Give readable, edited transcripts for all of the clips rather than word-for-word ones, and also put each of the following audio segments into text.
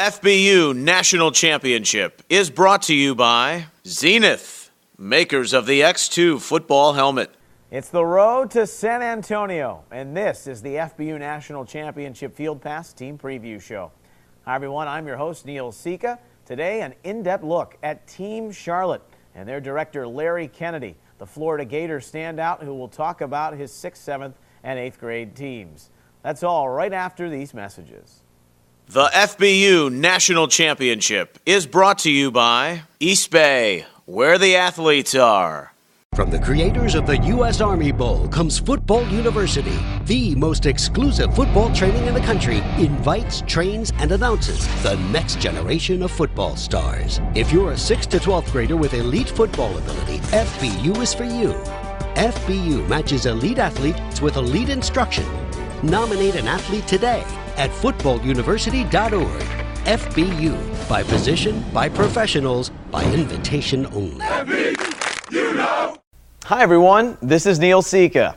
FBU National Championship is brought to you by Zenith, makers of the X2 football helmet. It's the road to San Antonio, and this is the FBU National Championship Field Pass Team Preview Show. Hi, everyone. I'm your host, Neil Sika. Today, an in-depth look at Team Charlotte and their director, Larry Kennedy, the Florida Gator standout who will talk about his 6th, 7th, and 8th grade teams. That's all right after these messages. The FBU National Championship is brought to you by East Bay, where the athletes are. From the creators of the U.S. Army Bowl comes Football University, the most exclusive football training in the country, invites, trains, and announces the next generation of football stars. If you're a 6th to 12th grader with elite football ability, FBU is for you. FBU matches elite athletes with elite instruction. Nominate an athlete today at footballuniversity.org. FBU, by position, by professionals, by invitation only. Hi, everyone. This is Neil Sika,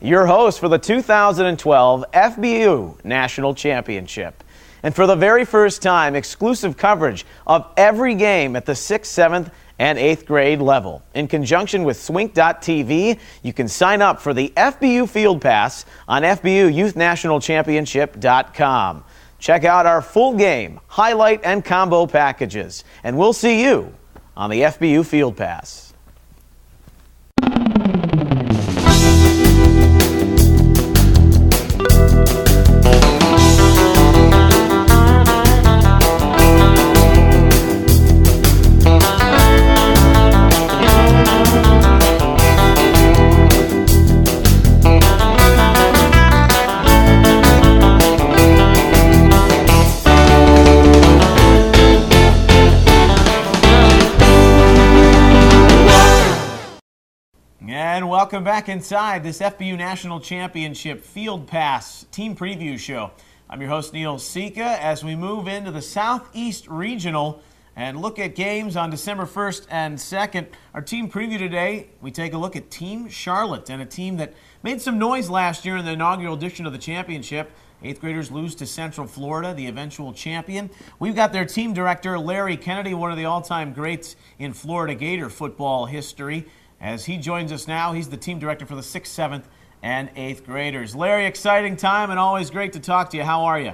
your host for the 2012 FBU National Championship. And for the very first time, exclusive coverage of every game at the 6th, 7th, and 8th grade level. In conjunction with Swink.tv, you can sign up for the FBU Field Pass on FBUYouthNationalChampionship.com. Check out our full game, highlight, and combo packages. And we'll see you on the FBU Field Pass. And welcome back inside this FBU National Championship Field Pass Team Preview Show. I'm your host, Neil Sika, as we move into the Southeast Regional and look at games on December 1st and 2nd. Our team preview today, we take a look at Team Charlotte, and a team that made some noise last year in the inaugural edition of the championship. 8th graders lose to Central Florida, the eventual champion. We've got their team director, Larry Kennedy, one of the all-time greats in Florida Gator football history. As he joins us now, he's the team director for the 6th, 7th, and 8th graders. Larry, exciting time and always great to talk to you. How are you?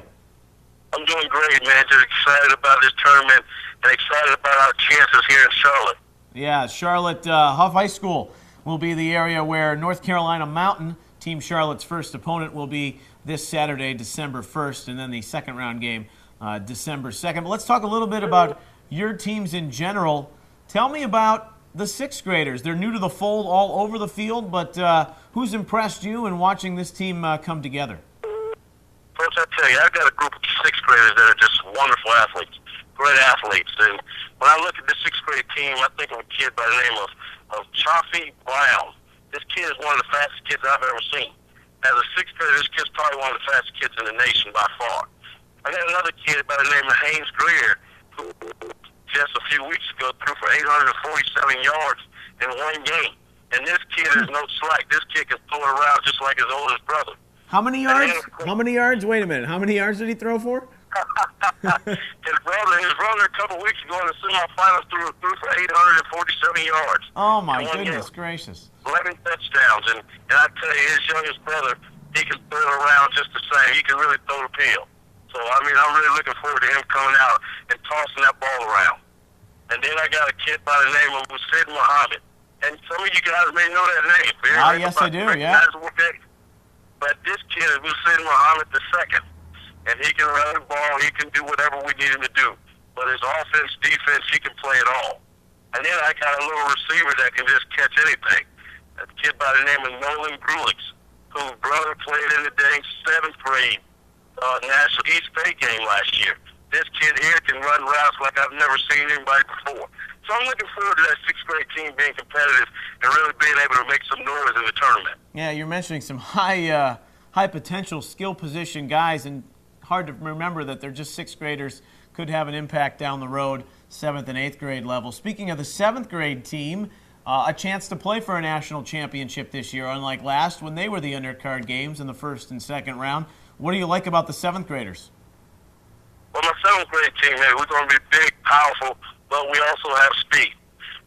I'm doing great, man. Just excited about this tournament and excited about our chances here in Charlotte. Yeah, Charlotte Huff High School will be the area where North Carolina Mountain, Team Charlotte's first opponent, will be this Saturday, December 1st, and then the second round game, December 2nd. But let's talk a little bit about your teams in general. Tell me about the 6th graders. They're new to the fold all over the field, but who's impressed you in watching this team come together? First, I tell you, I've got a group of 6th graders that are just wonderful athletes, great athletes. And when I look at the 6th grade team, I think of a kid by the name of Chaffee Brown. This kid is one of the fastest kids I've ever seen. As a 6th grader, this kid's probably one of the fastest kids in the nation by far. I got another kid by the name of Haynes Greer, who just a few weeks ago threw for 847 yards in one game. And this kid is no slack. This kid can throw it around just like his oldest brother. How many yards? How many yards? Wait a minute. How many yards did he throw for? his brother a couple weeks ago in the semifinals threw for 847 yards. Oh, my goodness gracious. 11 touchdowns. And I tell you, his youngest brother, he can throw it around just the same. He can really throw the pill. So, I mean, I'm really looking forward to him coming out and tossing that ball around. And then I got a kid by the name of Sid Muhammad. And some of you guys may know that name. Yes, I do, yeah. But this kid is Sid Muhammad II. And he can run the ball. He can do whatever we need him to do. But his offense, defense, he can play it all. And then I got a little receiver that can just catch anything. A kid by the name of Nolan Grulix, whose brother played in the dang 7th grade National East Bay game last year. This kid here can run routes like I've never seen anybody before. So I'm looking forward to that 6th grade team being competitive and really being able to make some noise in the tournament. Yeah, you're mentioning some high potential skill position guys, and hard to remember that they're just 6th graders, could have an impact down the road, 7th and 8th grade level. Speaking of the 7th grade team, a chance to play for a national championship this year, unlike last when they were the undercard games in the first and second round. What do you like about the 7th graders? Well, my 7th grade team, man, we're going to be big, powerful, but we also have speed.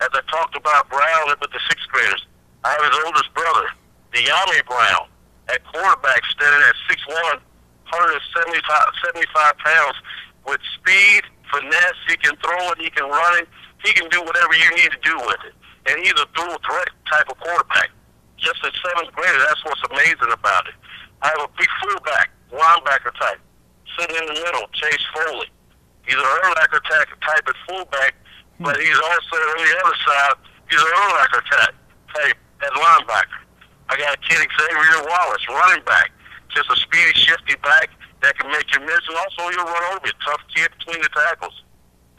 As I talked about Brown with the 6th graders, I have his oldest brother, De'Ami Brown, at quarterback, standing at 6'1", 175 pounds, with speed, finesse. He can throw it, he can run it, he can do whatever you need to do with it. And he's a dual threat type of quarterback. Just a 7th grader, that's what's amazing about it. I have a big fullback, linebacker type, sitting in the middle, Chase Foley. He's an Urlacher type of fullback, but he's also on the other side, he's an Urlacher type at linebacker. I got a kid, Xavier Wallace, running back, just a speedy, shifty back that can make you miss, and also he'll run over you, tough kid between the tackles.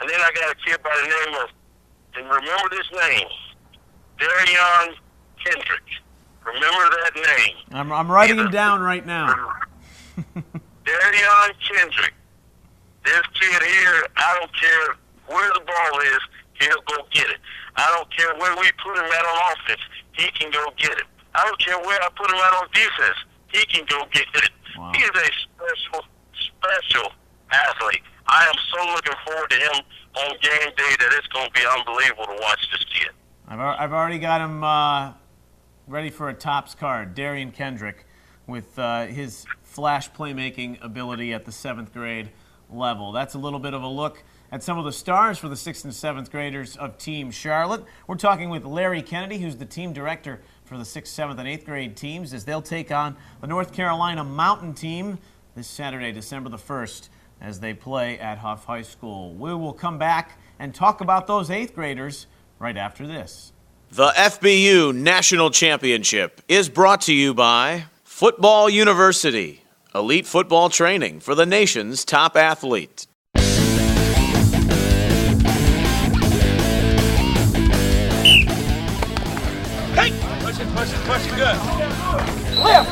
And then I got a kid by the name of, and remember this name, Darion Kendrick. Remember that name. I'm writing him down right now. Darion Kendrick. This kid here, I don't care where the ball is, he'll go get it. I don't care where we put him at on offense, he can go get it. I don't care where I put him at on defense, he can go get it. Wow. He is a special athlete. I am so looking forward to him on game day that it's going to be unbelievable to watch this kid. I've already got him ready for a tops card, Darion Kendrick, with his flash playmaking ability at the 7th grade level. That's a little bit of a look at some of the stars for the 6th and 7th graders of Team Charlotte. We're talking with Larry Kennedy, who's the team director for the 6th, 7th, and 8th grade teams, as they'll take on the North Carolina Mountain team this Saturday, December the 1st, as they play at Huff High School. We will come back and talk about those 8th graders right after this. The FBU National Championship is brought to you by Football University, elite football training for the nation's top athlete. Hey! Push it, good. Lift!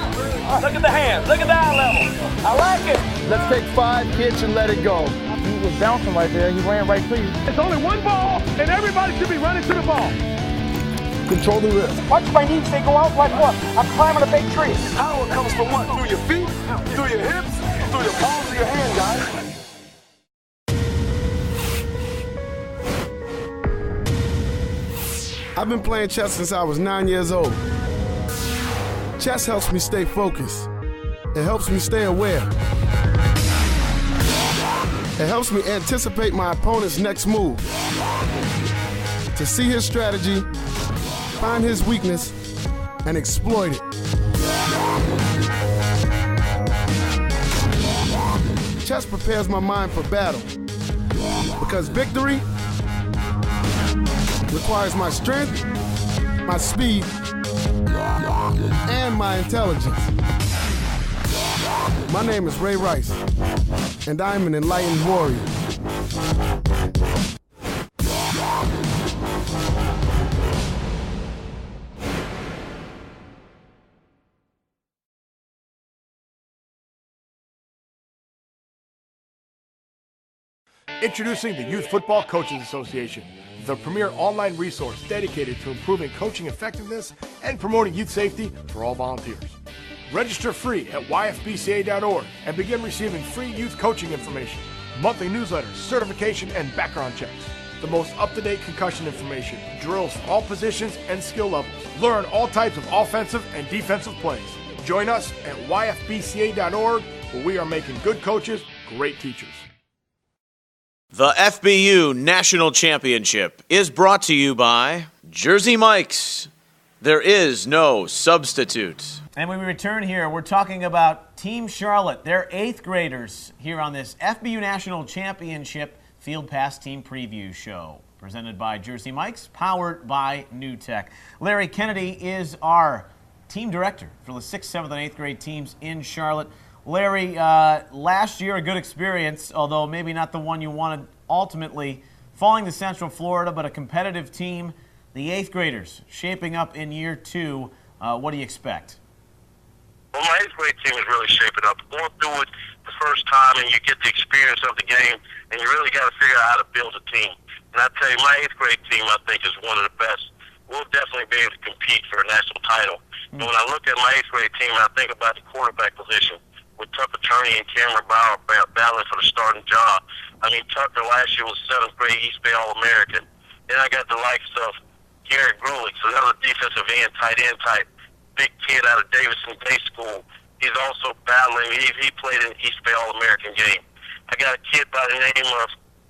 Look at the hands, look at the eye level. I like it. Let's take 5 kicks and let it go. He was bouncing right there. He ran right to you. It's only one ball, and everybody should be running to the ball. Control the wrist. Watch my knees, they go out like what? I'm climbing a big tree. Power comes from what? Through your feet, through your hips, through your palms of your hand, guys. I've been playing chess since I was 9 years old. Chess helps me stay focused. It helps me stay aware. It helps me anticipate my opponent's next move. To see his strategy, find his weakness, and exploit it. Chess prepares my mind for battle, because victory requires my strength, my speed, and my intelligence. My name is Ray Rice, and I am an enlightened warrior. Introducing the Youth Football Coaches Association, the premier online resource dedicated to improving coaching effectiveness and promoting youth safety for all volunteers. Register free at yfbca.org and begin receiving free youth coaching information, monthly newsletters, certification, and background checks. The most up-to-date concussion information, drills for all positions and skill levels. Learn all types of offensive and defensive plays. Join us at yfbca.org, where we are making good coaches great teachers. The FBU National Championship is brought to you by Jersey Mike's. There is no substitute. And when we return here, we're talking about Team Charlotte, their 8th graders, here on this FBU National Championship Field Pass Team Preview Show, presented by Jersey Mike's, powered by New Tech. Larry Kennedy is our team director for the 6th, 7th, and 8th grade teams in Charlotte. Larry, last year a good experience, although maybe not the one you wanted ultimately, falling to Central Florida, but a competitive team. The 8th graders shaping up in year 2. What do you expect? Well, my 8th grade team is really shaping up. Going through it the first time, and you get the experience of the game, and you really got to figure out how to build a team. And I tell you, my 8th grade team, I think, is one of the best. We'll definitely be able to compete for a national title. But when I look at my 8th grade team, I think about the quarterback position, with Tuck Attorney and Cameron Bauer battling for the starting job. I mean, Tucker last year was 7th grade East Bay All-American. Then I got the likes of Garrett Grulich, another defensive end, tight end type, big kid out of Davidson Day School. He's also battling. He played in the East Bay All-American game. I got a kid by the name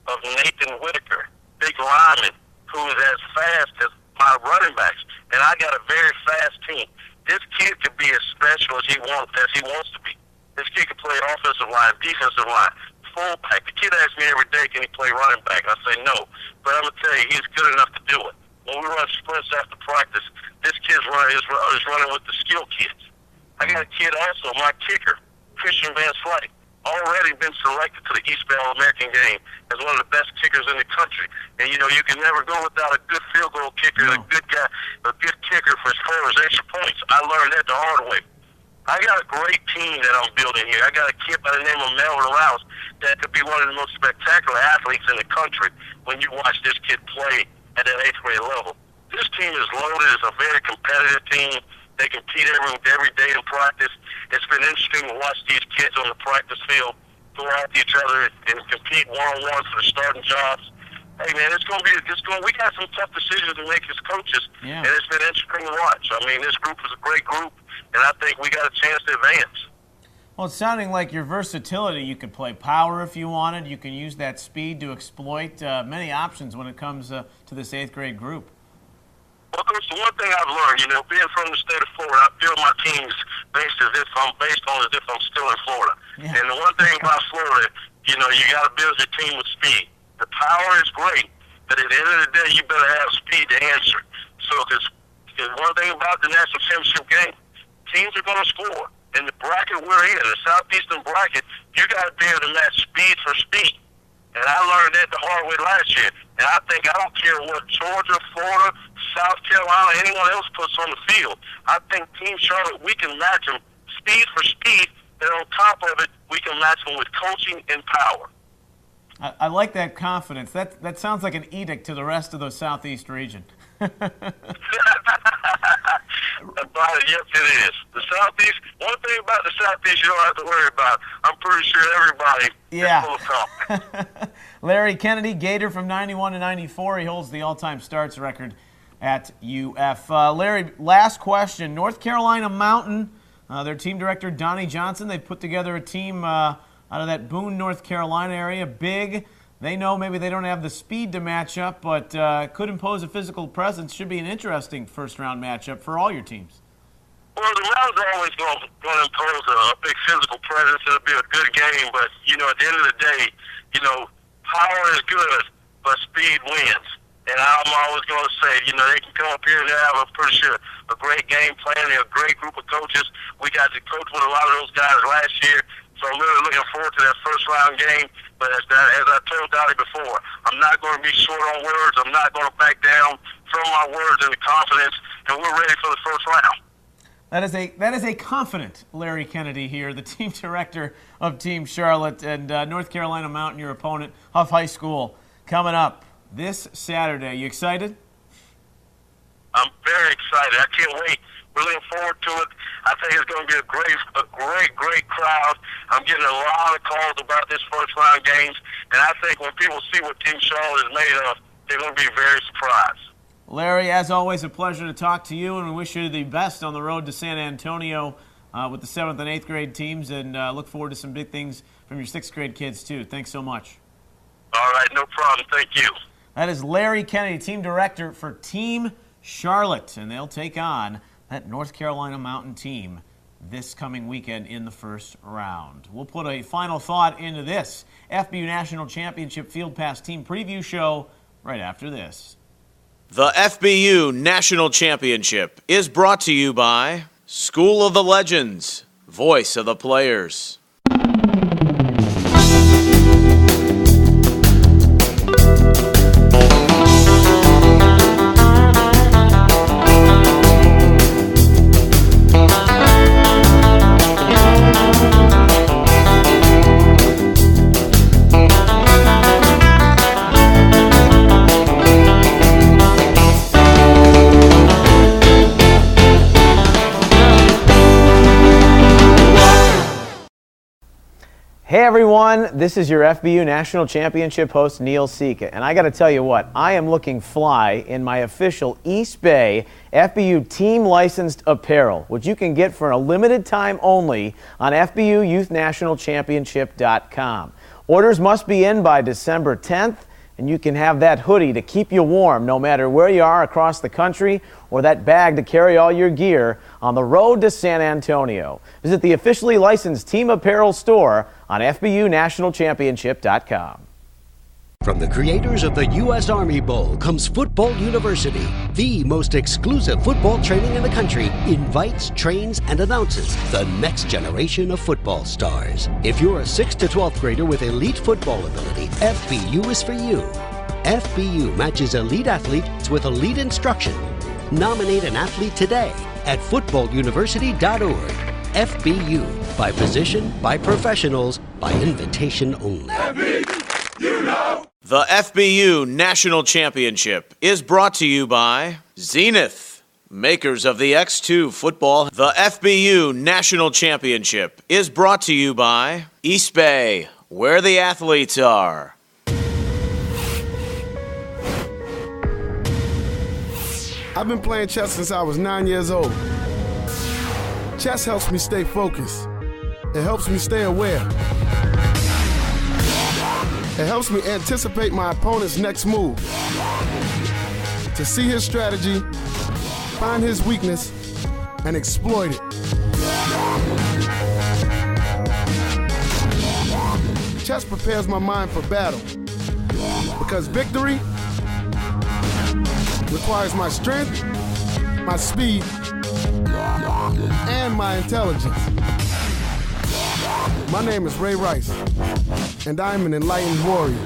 of Nathan Whitaker, big lineman, who is as fast as my running backs. And I got a very fast team. This kid could be as special as he wants to be. This kid can play offensive line, defensive line, fullback. The kid asks me every day, can he play running back? I say no. But I'm going to tell you, he's good enough to do it. When we run sprints after practice, this kid's running with the skill kids. I got a kid also, my kicker, Christian Van Slyke, already been selected to the East Bay All-American game as one of the best kickers in the country. And, you know, you can never go without a good field goal kicker, a good guy, a good kicker for as far as extra points. I learned that the hard way. I got a great team that I'm building here. I got a kid by the name of Melvin Rouse that could be one of the most spectacular athletes in the country when you watch this kid play at that 8th grade level. This team is loaded. It's a very competitive team. They compete every day in practice. It's been interesting to watch these kids on the practice field go after each other and compete one-on-one for the starting jobs. Hey, man, we got some tough decisions to make as coaches, and it's been interesting to watch. I mean, this group is a great group, and I think we got a chance to advance. Well, it's sounding like your versatility. You could play power if you wanted. You can use that speed to exploit many options when it comes to this 8th grade group. Well, Coach, the one thing I've learned, you know, being from the state of Florida, I build my teams based on as if I'm still in Florida. Yeah. And the one thing about Florida, you know, you got to build your team with speed. The power is great, but at the end of the day, you better have speed to answer. So, because one thing about the national championship game, teams are going to score. In the bracket we're in, the southeastern bracket, you got to be able to match speed for speed. And I learned that the hard way last year. And I think I don't care what Georgia, Florida, South Carolina, anyone else puts on the field. I think Team Charlotte, we can match them speed for speed. And on top of it, we can match them with coaching and power. I like that confidence. That sounds like an edict to the rest of the Southeast region. Yes, it is. The Southeast, one thing about the Southeast you don't have to worry about. I'm pretty sure everybody is full of talk. Larry Kennedy, Gator from 91 to 94. He holds the all-time starts record at UF. Larry, last question. North Carolina Mountain, their team director, Donnie Johnson, they've put together a team out of that Boone, North Carolina area. Big. They know maybe they don't have the speed to match up, but could impose a physical presence. Should be an interesting first-round matchup for all your teams. Well, the Mountains are always going to impose a big physical presence. It'll be a good game, but, you know, at the end of the day, you know, power is good, but speed wins. And I'm always going to say, you know, they can come up here and have, I'm pretty sure, a great game plan. They're a great group of coaches. We got to coach with a lot of those guys last year. So I'm really looking forward to that first-round game. But as I told Dottie before, I'm not going to be short on words. I'm not going to back down from my words and the confidence, and we're ready for the first round. That is a confident Larry Kennedy here, the team director of Team Charlotte, and North Carolina Mountain, your opponent, Huff High School, coming up this Saturday. You excited? I'm very excited. I can't wait. We're looking forward to it. I think it's going to be a great crowd. I'm getting a lot of calls about this first-round games, and I think when people see what Team Charlotte is made of, they're going to be very surprised. Larry, as always, a pleasure to talk to you, and we wish you the best on the road to San Antonio with the 7th and 8th grade teams, and look forward to some big things from your 6th grade kids, too. Thanks so much. All right, no problem. Thank you. That is Larry Kennedy, team director for Team Charlotte, and they'll take on that North Carolina Mountain team this coming weekend in the first round. We'll put a final thought into this FBU National Championship Field Pass Team Preview Show right after this. The FBU National Championship is brought to you by School of the Legends, voice of the players. Hey everyone, this is your FBU National Championship host Neil Sika, and I got to tell you what, I am looking fly in my official East Bay FBU team licensed apparel, which you can get for a limited time only on FBUYouthNationalChampionship.com. Orders must be in by December 10th, and you can have that hoodie to keep you warm no matter where you are across the country, or that bag to carry all your gear on the road to San Antonio. Visit the officially licensed team apparel store on FBUNationalChampionship.com. From the creators of the U.S. Army Bowl comes Football University, the most exclusive football training in the country, invites, trains, and announces the next generation of football stars. If you're a 6th to 12th grader with elite football ability, FBU is for you. FBU matches elite athletes with elite instruction. Nominate an athlete today at footballuniversity.org. FBU, by position, by professionals, by invitation only. The FBU National Championship is brought to you by Zenith, makers of the X2 football. The FBU National Championship is brought to you by East Bay, where the athletes are. I've been playing chess since I was 9 years old. Chess helps me stay focused. It helps me stay aware. It helps me anticipate my opponent's next move, to see his strategy, find his weakness, and exploit it. Chess prepares my mind for battle, because victory requires my strength, my speed, and my intelligence. My name is Ray Rice, and I'm an enlightened warrior.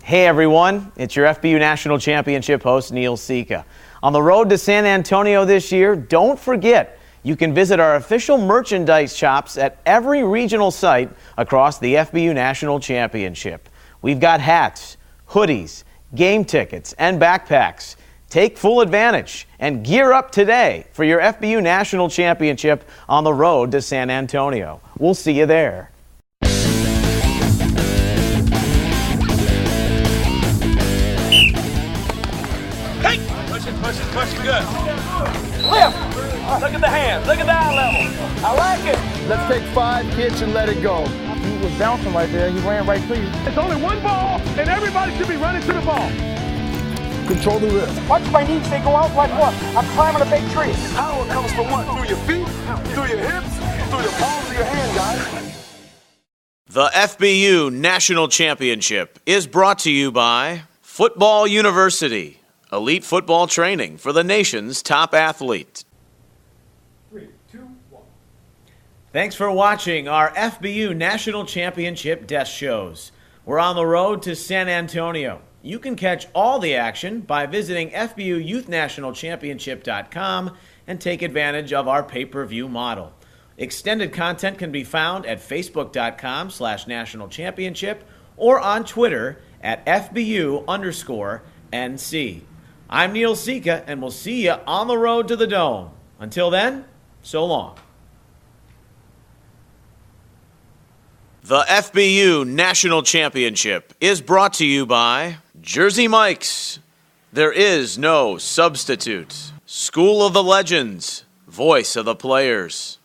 Hey everyone, it's your FBU National Championship host Neil Sika. On the road to San Antonio this year, don't forget, you can visit our official merchandise shops at every regional site across the FBU National Championship. We've got hats, hoodies, game tickets, and backpacks. Take full advantage and gear up today for your FBU National Championship on the road to San Antonio. We'll see you there. Push it good. Lift. Look at the hands. Look at the eye level. I like it. Let's take 5 hits and let it go. He was bouncing right there. He ran right to you. It's only one ball, and everybody should be running to the ball. Control the wrist. Watch my knees, they go out like what? I'm climbing a big tree. Power comes from what? Through your feet, through your hips, through your palms of your hand, guys. The FBU National Championship is brought to you by Football University, elite football training for the nation's top athlete. 3, 2, 1. Thanks for watching our FBU National Championship desk shows. We're on the road to San Antonio. You can catch all the action by visiting FBUYouthNationalChampionship.com and take advantage of our pay-per-view model. Extended content can be found at Facebook.com/National Championship or on Twitter at FBU_NC. I'm Neil Sika, and we'll see you on the road to the Dome. Until then, so long. The FBU National Championship is brought to you by Jersey Mike's. There is no substitute. School of the Legends, voice of the players.